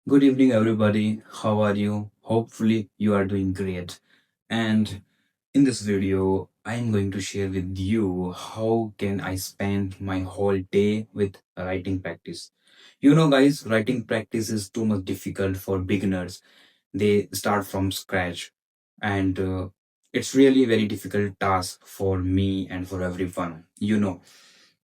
Good evening, everybody. How are you? Hopefully, you are doing great. And in this video, I'm going to share with you how can I spend my whole day with writing practice. Guys, writing practice is too much difficult for beginners. They start from scratch, and it's really very difficult task for me and for everyone.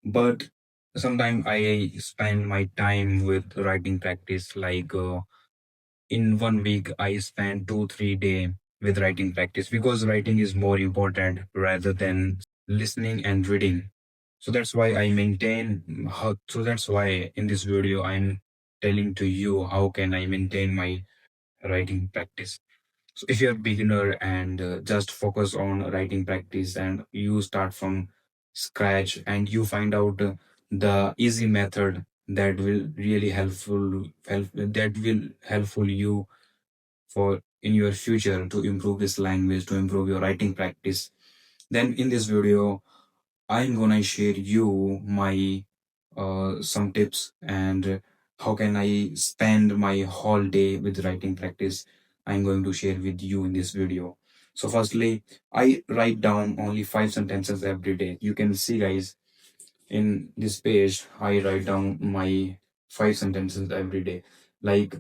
But sometimes I spend my time with writing practice in 1 week I spend 2 3 day with writing practice because writing is more important rather than listening and reading. So that's why I maintain how so that's why in this video I'm telling to you how can I maintain my writing practice. So if you're a beginner and just focus on writing practice and you start from scratch and you find out the easy method that will really helpful you for in your future to improve this language, to improve your writing practice, then in this video I'm gonna share you my some tips and how can I spend my whole day with writing practice. I'm going to share with you in this video. So firstly, I write down only 5 sentences every day. You can see, guys, in this page I write down my 5 sentences every day. Like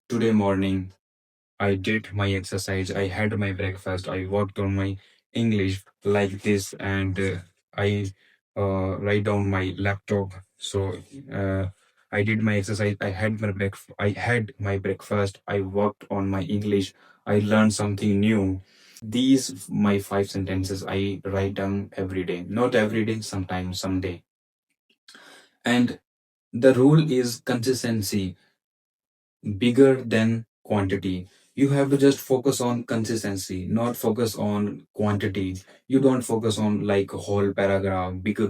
today morning I did my exercise, I had my breakfast, I worked on my English like this, and I write down my laptop. So uh, I did my exercise, I had my breakfast, I worked on my English, I learned something new. These my 5 sentences I write down every day. Not every day, sometimes someday. And the rule is consistency bigger than quantity. You have to just focus on consistency, not focus on quantity. You don't focus on like a whole paragraph, bigger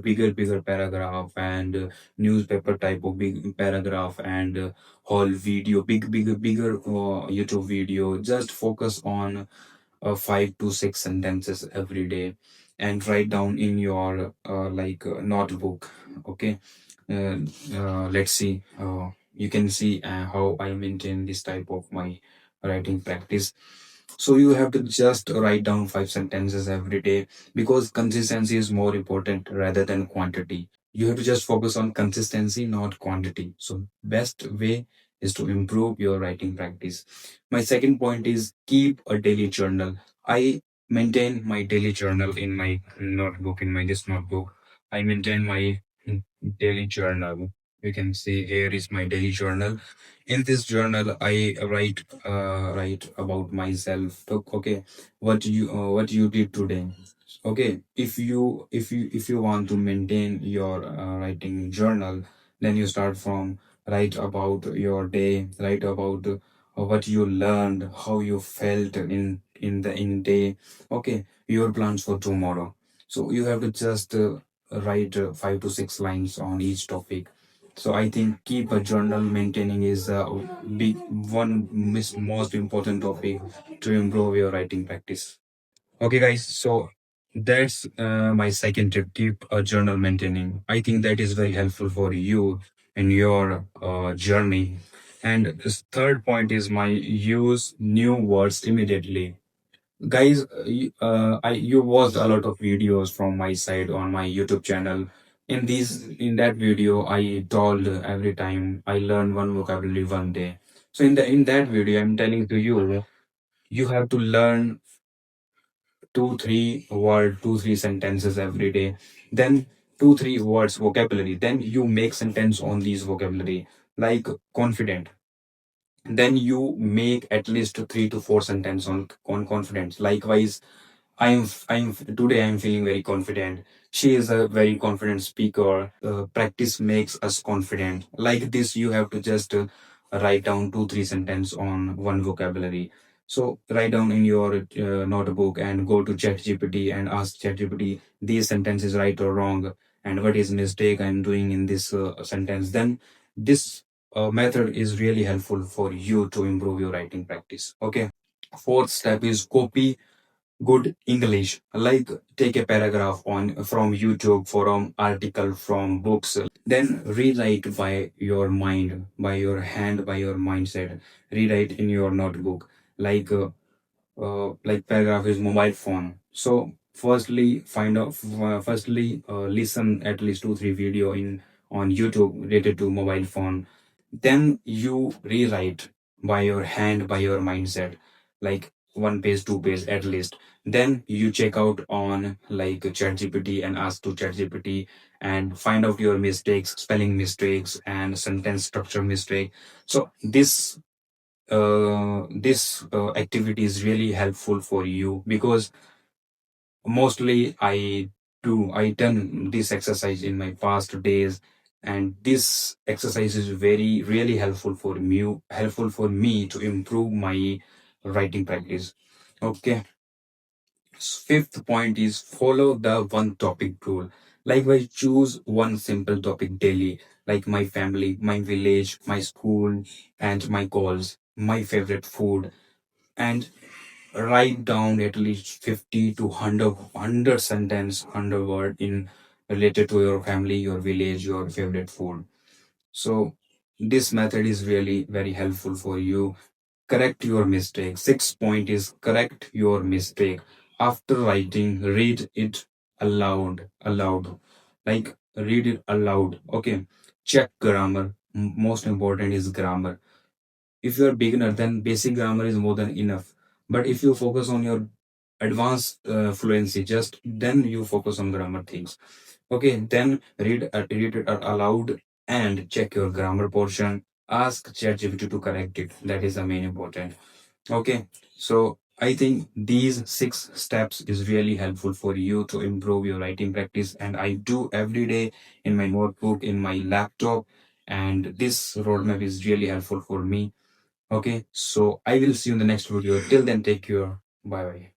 paragraph, and newspaper type of big paragraph, and whole video, bigger YouTube video. Just focus on 5 to 6 sentences every day and write down in your notebook. Okay. uh, let's see. You can see how I maintain this type of my writing practice. So you have to just write down 5 sentences every day because consistency is more important rather than quantity. You have to just focus on consistency, not quantity. So best way is to improve your writing practice. My second point is keep a daily journal. I maintain my daily journal in my notebook, in my this notebook. I maintain my daily journal. You can see here is my daily journal. In this journal, I write about myself. Okay, what you did today. Okay, if you want to maintain your writing journal, then you start from write about your day, write about what you learned, how you felt in day. Okay, your plans for tomorrow. So you have to just write 5 to 6 lines on each topic. So I think keep a journal maintaining is a big most important topic to improve your writing practice. Okay, guys. So that's my second tip. Keep a journal maintaining. I think that is very helpful for you in your journey. And this third point is my use new words immediately. Guys, you watched a lot of videos from my side on my YouTube channel. In that video, I told every time I learn one vocabulary one day. So in that video, I'm telling to you, you have to learn 2 3 sentences every day. Then 2 3 words vocabulary. Then you make sentence on these vocabulary like confident. Then you make at least 3 to 4 sentence on confidence. Likewise, I'm today I'm feeling very confident. She is a very confident speaker. Practice makes us confident. Like this, you have to just write down 2 3 sentence on one vocabulary. So write down in your notebook and go to ChatGPT and ask ChatGPT these sentences right or wrong and what is mistake I'm doing in this sentence. Then this method is really helpful for you to improve your writing practice. Okay. Fourth step is copy good English. Like take a paragraph on from YouTube, from article, from books. Then rewrite by your mind, by your hand, by your mindset. Rewrite in your notebook. Like paragraph is mobile phone. So firstly, listen at least 2 3 video in on YouTube related to mobile phone. Then you rewrite by your hand, by your mindset, like 1 page, 2 page at least. Then you check out on like ChatGPT and ask to ChatGPT and find out your mistakes, spelling mistakes and sentence structure mistake. So this activity is really helpful for you because mostly I done this exercise in my past days, and this exercise is very really helpful for me to improve my writing practice. Okay. Fifth point is follow the one topic rule. Likewise, choose one simple topic daily, like my family, my village, my school, and my goals, my favorite food, and write down at least 50 to 100 sentence, 100 word in related to your family, your village, your favorite food. So this method is really very helpful for you. Correct your mistake. Sixth point is correct your mistake. After writing, read it aloud. Like read it aloud. Okay. Check grammar. Most important is grammar. If you're a beginner, then basic grammar is more than enough. But if you focus on your advanced fluency, just then you focus on grammar things. Okay, then read it aloud and check your grammar portion. Ask ChatGPT to correct it. That is the main important. Okay, so I think these 6 steps is really helpful for you to improve your writing practice, and I do every day in my notebook, in my laptop, and this roadmap is really helpful for me. Okay, so I will see you in the next video. Till then, take care. Bye bye.